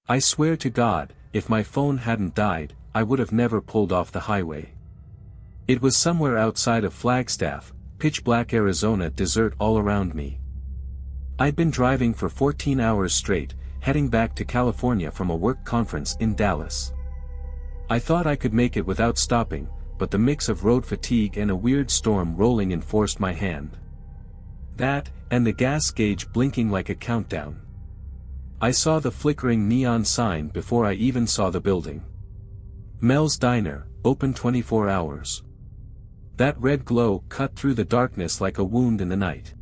I swear to God, if my phone hadn't died, I would have never pulled off the highway. It was somewhere outside of Flagstaff, pitch black Arizona desert all around me. I'd been driving for 14 hours straight, heading back to California from a work conference in Dallas. I thought I could make it without stopping, but the mix of road fatigue and a weird storm rolling in forced my hand. That, and the gas gauge blinking like a countdown. I saw the flickering neon sign before I even saw the building. Mel's Diner, open 24 hours. That red glow cut through the darkness like a wound in the night.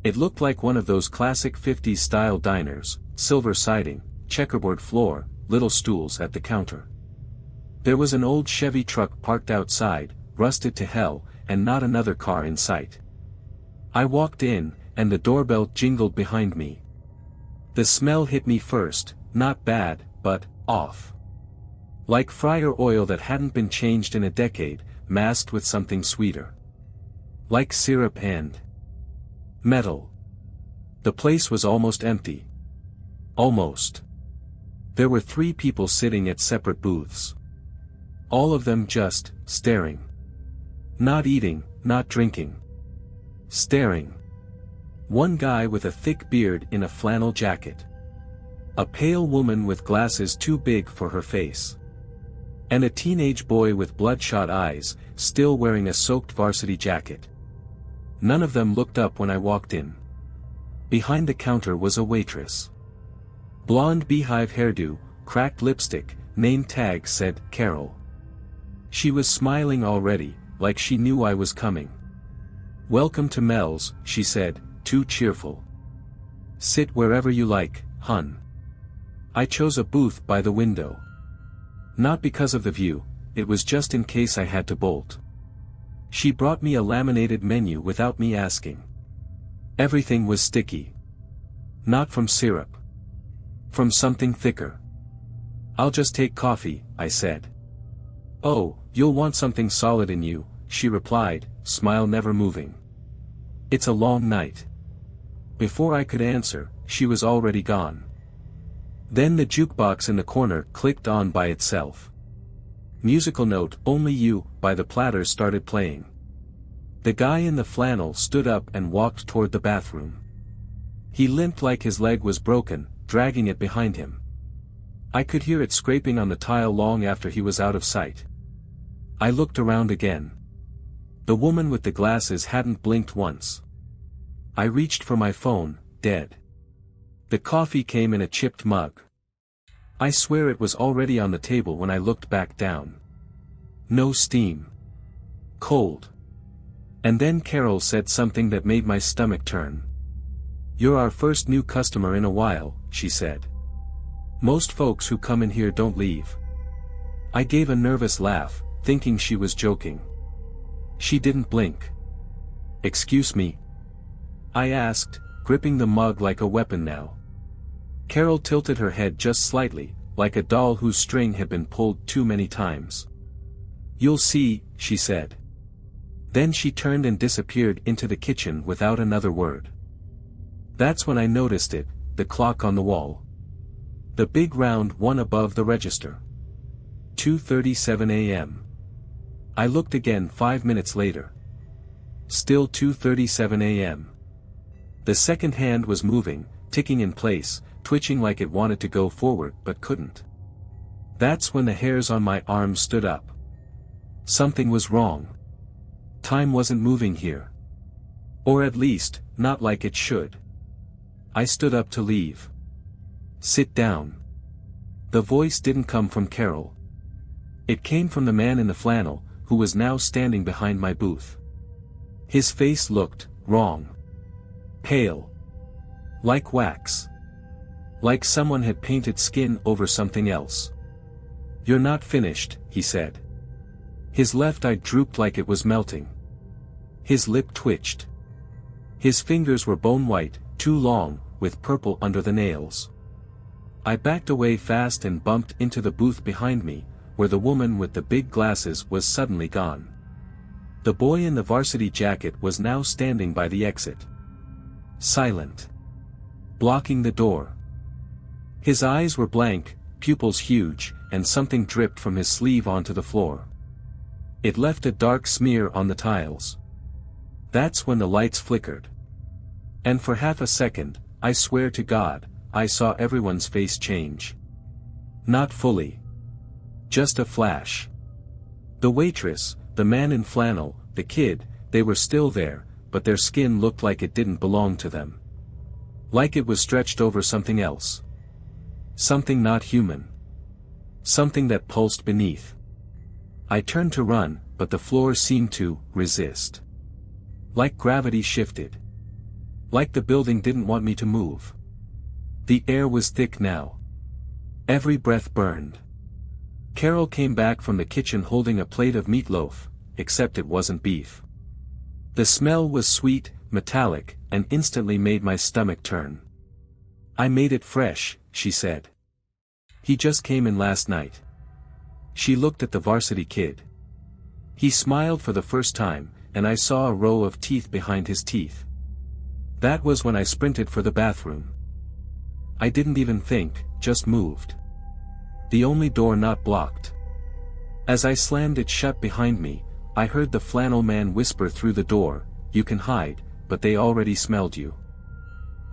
It looked like one of those classic 50s style diners, silver siding, checkerboard floor, little stools at the counter. There was an old Chevy truck parked outside, rusted to hell, and not another car in sight. I walked in, and the doorbell jingled behind me. The smell hit me first, not bad, but off. Like fryer oil that hadn't been changed in a decade, masked with something sweeter. Like syrup and metal. The place was almost empty. Almost. There were 3 people sitting at separate booths. All of them just staring. Not eating, not drinking. Staring. One guy with a thick beard in a flannel jacket. A pale woman with glasses too big for her face. And a teenage boy with bloodshot eyes, still wearing a soaked varsity jacket. None of them looked up when I walked in. Behind the counter was a waitress. Blonde beehive hairdo, cracked lipstick, name tag said, Carol. She was smiling already, like she knew I was coming. Welcome to Mel's, she said, too cheerful. Sit wherever you like, hun. I chose a booth by the window. Not because of the view, it was just in case I had to bolt. She brought me a laminated menu without me asking. Everything was sticky. Not from syrup. From something thicker. I'll just take coffee, I said. Oh, you'll want something solid in you, she replied, smile never moving. It's a long night. Before I could answer, she was already gone. Then the jukebox in the corner clicked on by itself. Musical note, Only You, by the Platters started playing. The guy in the flannel stood up and walked toward the bathroom. He limped like his leg was broken, dragging it behind him. I could hear it scraping on the tile long after he was out of sight. I looked around again. The woman with the glasses hadn't blinked once. I reached for my phone, dead. The coffee came in a chipped mug. I swear it was already on the table when I looked back down. No steam. Cold. And then Carol said something that made my stomach turn. You're our first new customer in a while, she said. Most folks who come in here don't leave. I gave a nervous laugh, thinking she was joking. She didn't blink. Excuse me? I asked, gripping the mug like a weapon now. Carol tilted her head just slightly, like a doll whose string had been pulled too many times. You'll see, she said. Then she turned and disappeared into the kitchen without another word. That's when I noticed it, the clock on the wall. The big round one above the register. 2:37 a.m. I looked again 5 minutes later. Still 2:37 a.m. The second hand was moving, ticking in place, twitching like it wanted to go forward but couldn't. That's when the hairs on my arms stood up. Something was wrong. Time wasn't moving here. Or at least, not like it should. I stood up to leave. Sit down. The voice didn't come from Carol. It came from the man in the flannel, who was now standing behind my booth. His face looked wrong. Pale. Like wax. Like someone had painted skin over something else. You're not finished, he said. His left eye drooped like it was melting. His lip twitched. His fingers were bone white, too long, with purple under the nails. I backed away fast and bumped into the booth behind me, where the woman with the big glasses was suddenly gone. The boy in the varsity jacket was now standing by the exit. Silent. Blocking the door. His eyes were blank, pupils huge, and something dripped from his sleeve onto the floor. It left a dark smear on the tiles. That's when the lights flickered. And for half a second, I swear to God, I saw everyone's face change. Not fully. Just a flash. The waitress, the man in flannel, the kid, they were still there, but their skin looked like it didn't belong to them. Like it was stretched over something else. Something not human. Something that pulsed beneath. I turned to run, but the floor seemed to resist. Like gravity shifted. Like the building didn't want me to move. The air was thick now. Every breath burned. Carol came back from the kitchen holding a plate of meatloaf, except it wasn't beef. The smell was sweet, metallic, and instantly made my stomach turn. "I made it fresh," she said. "He just came in last night." She looked at the varsity kid. He smiled for the first time, and I saw a row of teeth behind his teeth. That was when I sprinted for the bathroom. I didn't even think, just moved. The only door not blocked. As I slammed it shut behind me, I heard the flannel man whisper through the door, "You can hide, but they already smelled you."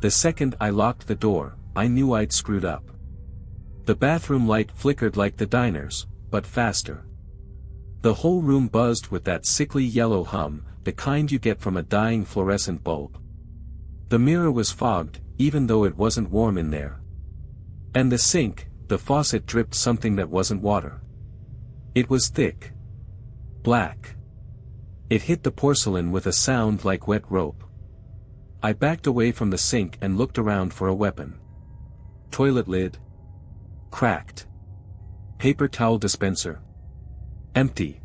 The second I locked the door, I knew I'd screwed up. The bathroom light flickered like the diner's, but faster. The whole room buzzed with that sickly yellow hum, the kind you get from a dying fluorescent bulb. The mirror was fogged, even though it wasn't warm in there. And the sink, the faucet dripped something that wasn't water. It was thick. Black. It hit the porcelain with a sound like wet rope. I backed away from the sink and looked around for a weapon. Toilet lid. Cracked. Paper towel dispenser. Empty.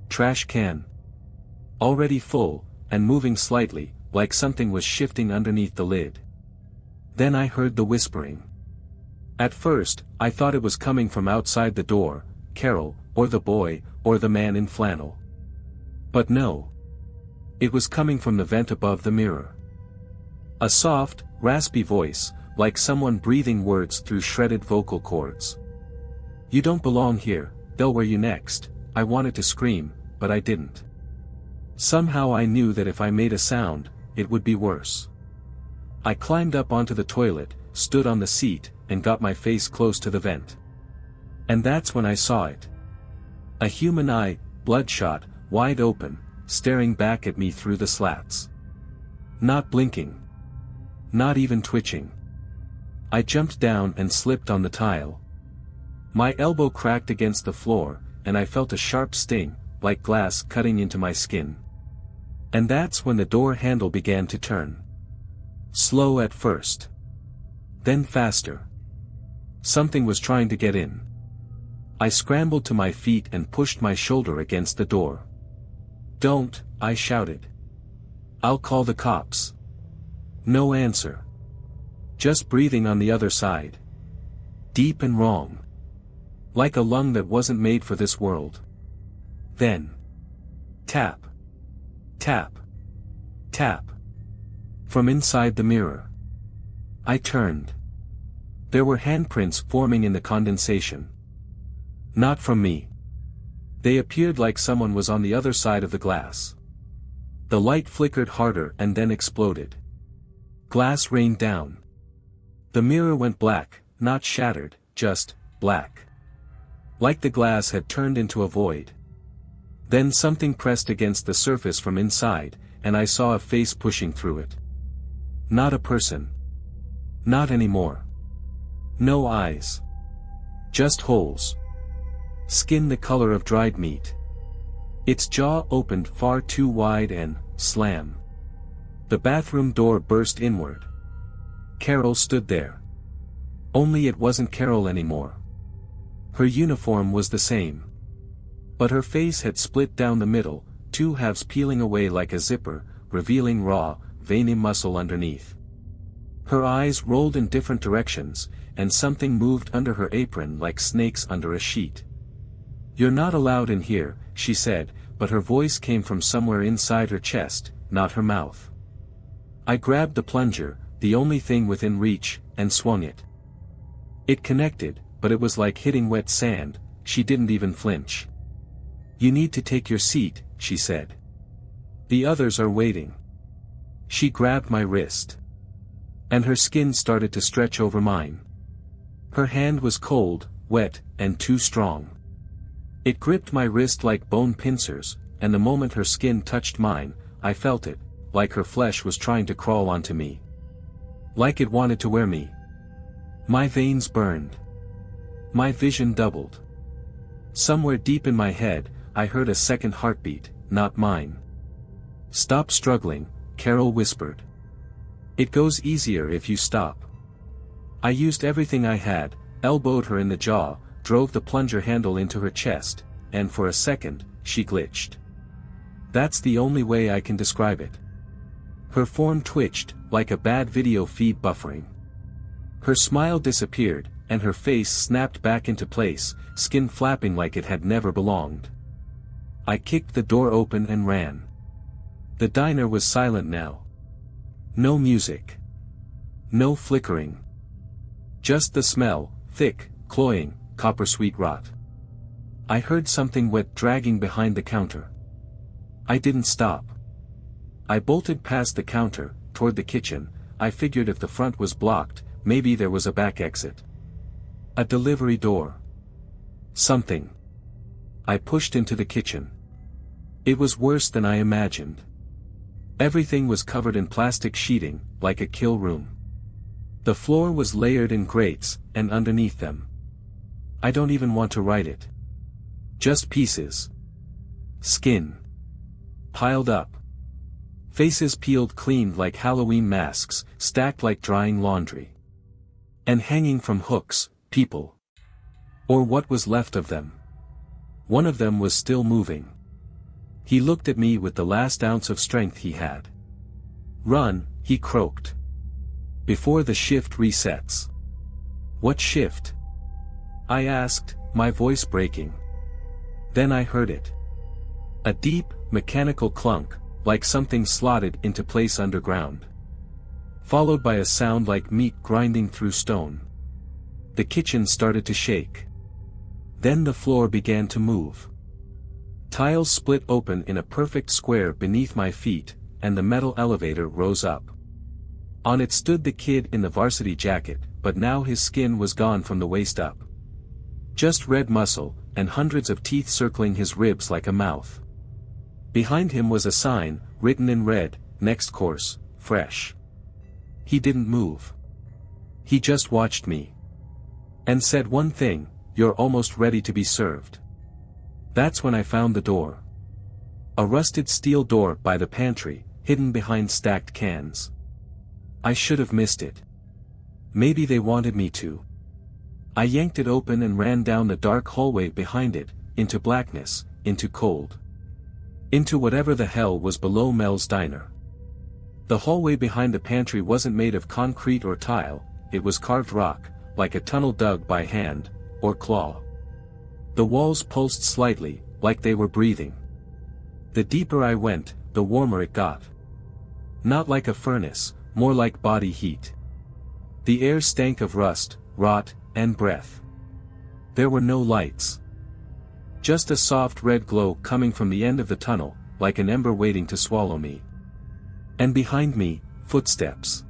Trash can. Already full, and moving slightly, like something was shifting underneath the lid. Then I heard the whispering. At first, I thought it was coming from outside the door, Carol, or the boy, or the man in flannel. But no. It was coming from the vent above the mirror. A soft, raspy voice, like someone breathing words through shredded vocal cords. "You don't belong here, they'll wear you next." I wanted to scream, but I didn't. Somehow I knew that if I made a sound, it would be worse. I climbed up onto the toilet, stood on the seat, and got my face close to the vent. And that's when I saw it. A human eye, bloodshot, wide open, staring back at me through the slats. Not blinking. Not even twitching. I jumped down and slipped on the tile. My elbow cracked against the floor, and I felt a sharp sting, like glass cutting into my skin. And that's when the door handle began to turn. Slow at first. Then faster. Something was trying to get in. I scrambled to my feet and pushed my shoulder against the door. "Don't," I shouted. "I'll call the cops." No answer. Just breathing on the other side. Deep and wrong. Like a lung that wasn't made for this world. Then. Tap. Tap. Tap. From inside the mirror. I turned. There were handprints forming in the condensation. Not from me. They appeared like someone was on the other side of the glass. The light flickered harder and then exploded. Glass rained down. The mirror went black, not shattered, just black. Like the glass had turned into a void. Then something pressed against the surface from inside, and I saw a face pushing through it. Not a person. Not anymore. No eyes. Just holes. Skin the color of dried meat. Its jaw opened far too wide and, slam. The bathroom door burst inward. Carol stood there. Only it wasn't Carol anymore. Her uniform was the same. But her face had split down the middle, two halves peeling away like a zipper, revealing raw, veiny muscle underneath. Her eyes rolled in different directions, and something moved under her apron like snakes under a sheet. "You're not allowed in here," she said, but her voice came from somewhere inside her chest, not her mouth. I grabbed the plunger, the only thing within reach, and swung it. It connected, but it was like hitting wet sand. She didn't even flinch. "You need to take your seat," she said. "The others are waiting." She grabbed my wrist. And her skin started to stretch over mine. Her hand was cold, wet, and too strong. It gripped my wrist like bone pincers, and the moment her skin touched mine, I felt it, like her flesh was trying to crawl onto me. Like it wanted to wear me. My veins burned. My vision doubled. Somewhere deep in my head, I heard a second heartbeat, not mine. "Stop struggling," Carol whispered. "It goes easier if you stop." I used everything I had, elbowed her in the jaw, drove the plunger handle into her chest, and for a second, she glitched. That's the only way I can describe it. Her form twitched, like a bad video feed buffering. Her smile disappeared, and her face snapped back into place, skin flapping like it had never belonged. I kicked the door open and ran. The diner was silent now. No music. No flickering. Just the smell, thick, cloying, copper-sweet rot. I heard something wet dragging behind the counter. I didn't stop. I bolted past the counter, toward the kitchen. I figured if the front was blocked, maybe there was a back exit. A delivery door. Something. I pushed into the kitchen. It was worse than I imagined. Everything was covered in plastic sheeting, like a kill room. The floor was layered in grates, and underneath them. I don't even want to write it. Just pieces. Skin. Piled up. Faces peeled clean like Halloween masks, stacked like drying laundry. And hanging from hooks, people. Or what was left of them. One of them was still moving. He looked at me with the last ounce of strength he had. "Run," he croaked. "Before the shift resets." "What shift?" I asked, my voice breaking. Then I heard it. A deep, mechanical clunk, like something slotted into place underground. Followed by a sound like meat grinding through stone. The kitchen started to shake. Then the floor began to move. Tiles split open in a perfect square beneath my feet, and the metal elevator rose up. On it stood the kid in the varsity jacket, but now his skin was gone from the waist up. Just red muscle, and hundreds of teeth circling his ribs like a mouth. Behind him was a sign, written in red, "Next course, fresh." He didn't move. He just watched me. And said one thing, "You're almost ready to be served." That's when I found the door. A rusted steel door by the pantry, hidden behind stacked cans. I should have missed it. Maybe they wanted me to. I yanked it open and ran down the dark hallway behind it, into blackness, into cold. Into whatever the hell was below Mel's diner. The hallway behind the pantry wasn't made of concrete or tile, it was carved rock, like a tunnel dug by hand, or claw. The walls pulsed slightly, like they were breathing. The deeper I went, the warmer it got. Not like a furnace, more like body heat. The air stank of rust, rot, and breath. There were no lights. Just a soft red glow coming from the end of the tunnel, like an ember waiting to swallow me. And behind me, footsteps.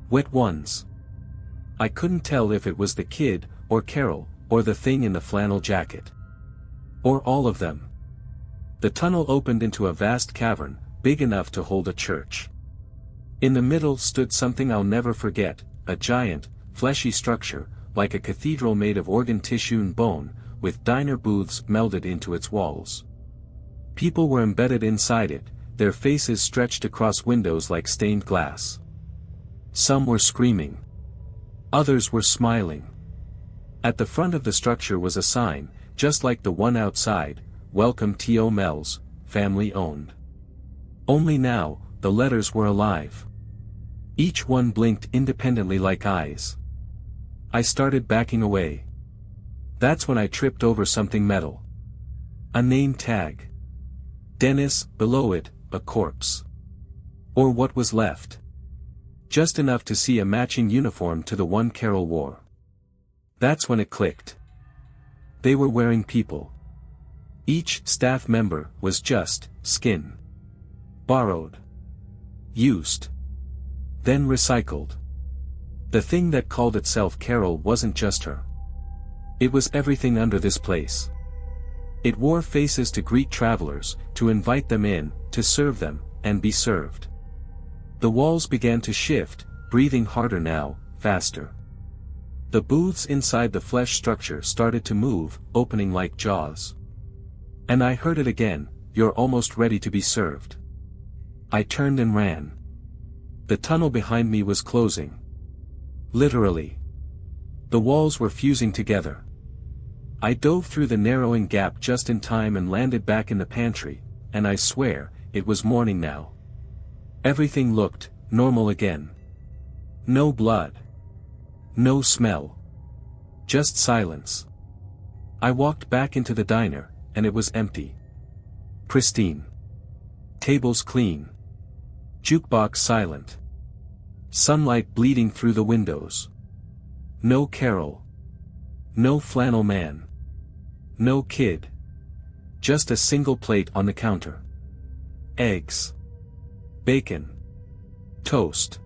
Wet ones. I couldn't tell if it was the kid, or Carol, or the thing in the flannel jacket. Or all of them. The tunnel opened into a vast cavern, big enough to hold a church. In the middle stood something I'll never forget, a giant, fleshy structure, like a cathedral made of organ tissue and bone, with diner booths melded into its walls. People were embedded inside it, their faces stretched across windows like stained glass. Some were screaming. Others were smiling. At the front of the structure was a sign, just like the one outside, "Welcome to Mel's, family owned." Only now, the letters were alive. Each one blinked independently like eyes. I started backing away. That's when I tripped over something metal. A name tag. Dennis, below it, a corpse. Or what was left. Just enough to see a matching uniform to the one Carol wore. That's when it clicked. They were wearing people. Each staff member was just skin. Borrowed. Used. Then recycled. The thing that called itself Carol wasn't just her. It was everything under this place. It wore faces to greet travelers, to invite them in, to serve them, and be served. The walls began to shift, breathing harder now, faster. The booths inside the flesh structure started to move, opening like jaws. And I heard it again, "You're almost ready to be served." I turned and ran. The tunnel behind me was closing. Literally. The walls were fusing together. I dove through the narrowing gap just in time and landed back in the pantry, and I swear, it was morning now. Everything looked normal again. No blood. No smell. Just silence. I walked back into the diner, and it was empty. Pristine. Tables clean. Jukebox silent. Sunlight bleeding through the windows. No Carol. No flannel man. No kid. Just a single plate on the counter. Eggs. Bacon. Toast.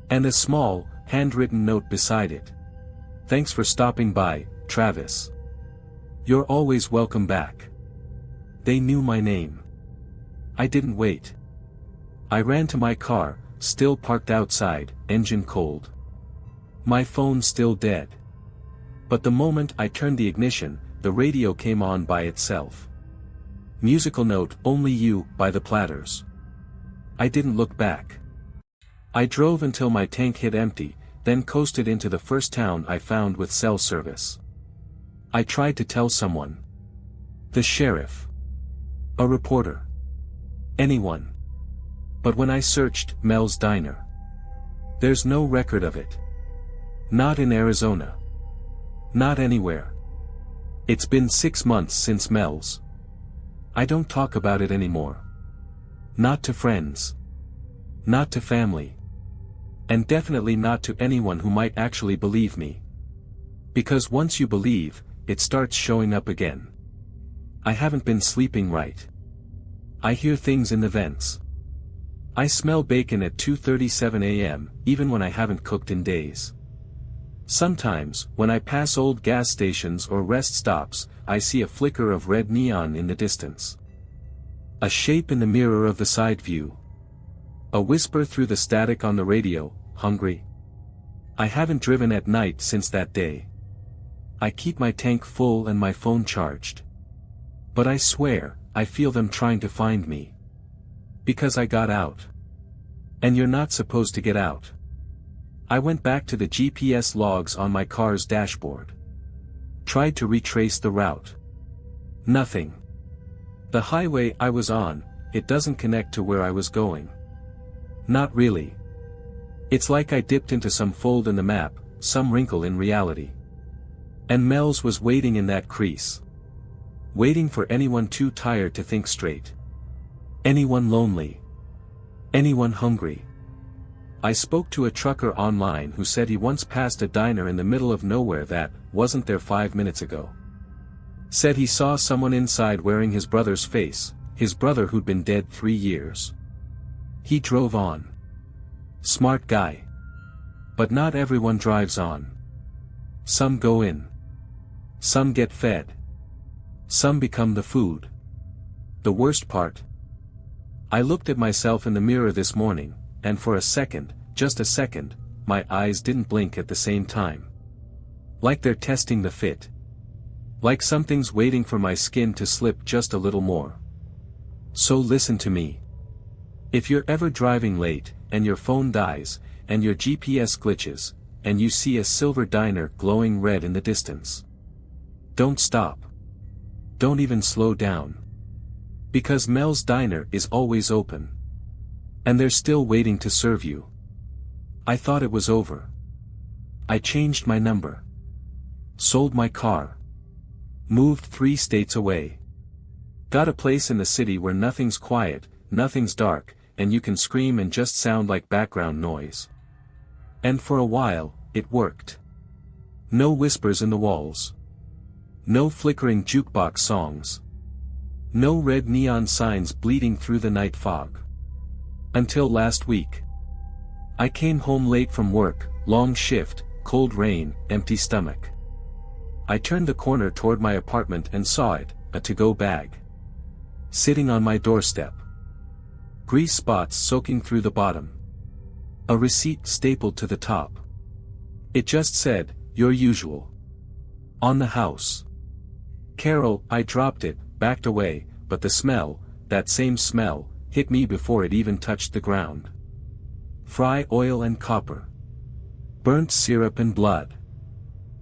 And a small, handwritten note beside it. "Thanks for stopping by, Travis. You're always welcome back." They knew my name. I didn't wait. I ran to my car, still parked outside, engine cold. My phone still dead. But the moment I turned the ignition, the radio came on by itself. Musical note, "Only You," by the Platters. I didn't look back. I drove until my tank hit empty, then coasted into the first town I found with cell service. I tried to tell someone. The sheriff. A reporter. Anyone. But when I searched Mel's Diner, there's no record of it. Not in Arizona. Not anywhere. It's been 6 months since Mel's. I don't talk about it anymore. Not to friends. Not to family. And definitely not to anyone who might actually believe me. Because once you believe, it starts showing up again. I haven't been sleeping right. I hear things in the vents. I smell bacon at 2:37 a.m., even when I haven't cooked in days. Sometimes, when I pass old gas stations or rest stops, I see a flicker of red neon in the distance. A shape in the mirror of the side view. A whisper through the static on the radio, "Hungry?" I haven't driven at night since that day. I keep my tank full and my phone charged. But I swear, I feel them trying to find me. Because I got out. And you're not supposed to get out. I went back to the GPS logs on my car's dashboard. Tried to retrace the route. Nothing. The highway I was on, it doesn't connect to where I was going. Not really. It's like I dipped into some fold in the map, some wrinkle in reality. And Mel's was waiting in that crease. Waiting for anyone too tired to think straight. Anyone lonely. Anyone hungry. I spoke to a trucker online who said he once passed a diner in the middle of nowhere that wasn't there 5 minutes ago. Said he saw someone inside wearing his brother's face, his brother who'd been dead 3 years. He drove on. Smart guy. But not everyone drives on. Some go in. Some get fed. Some become the food. The worst part? I looked at myself in the mirror this morning, and for a second, just a second, my eyes didn't blink at the same time. Like they're testing the fit. Like something's waiting for my skin to slip just a little more. So listen to me. If you're ever driving late, and your phone dies, and your GPS glitches, and you see a silver diner glowing red in the distance, don't stop. Don't even slow down. Because Mel's Diner is always open. And they're still waiting to serve you. I thought it was over. I changed my number. Sold my car. Moved 3 states away. Got a place in the city where nothing's quiet, nothing's dark, and you can scream and just sound like background noise. And for a while, it worked. No whispers in the walls. No flickering jukebox songs. No red neon signs bleeding through the night fog. Until last week. I came home late from work, long shift, cold rain, empty stomach. I turned the corner toward my apartment and saw it, a to-go bag. Sitting on my doorstep. Grease spots soaking through the bottom. A receipt stapled to the top. It just said, "Your usual." On the house. Carol, I dropped it, backed away, but the smell, that same smell, hit me before it even touched the ground. Fry oil and copper. Burnt syrup and blood.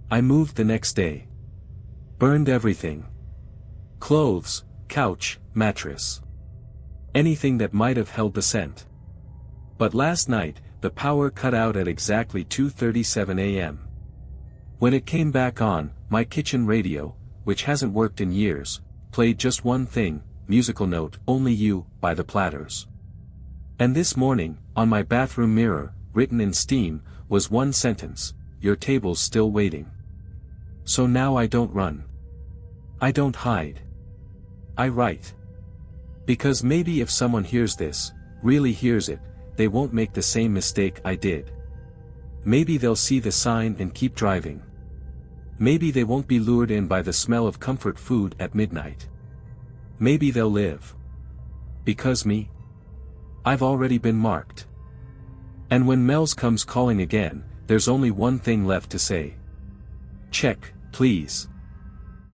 I moved the next day. Burned everything. Clothes, couch, mattress. Anything that might have held the scent. But last night, the power cut out at exactly 2:37 a.m. When it came back on, my kitchen radio, which hasn't worked in years, played just one thing, musical note, "Only You," by the Platters. And this morning, on my bathroom mirror, written in steam, was one sentence, "Your table's still waiting." So now I don't run. I don't hide. I write. Because maybe if someone hears this, really hears it, they won't make the same mistake I did. Maybe they'll see the sign and keep driving. Maybe they won't be lured in by the smell of comfort food at midnight. Maybe they'll live. Because me? I've already been marked. And when Mel's comes calling again, there's only one thing left to say. Check, please.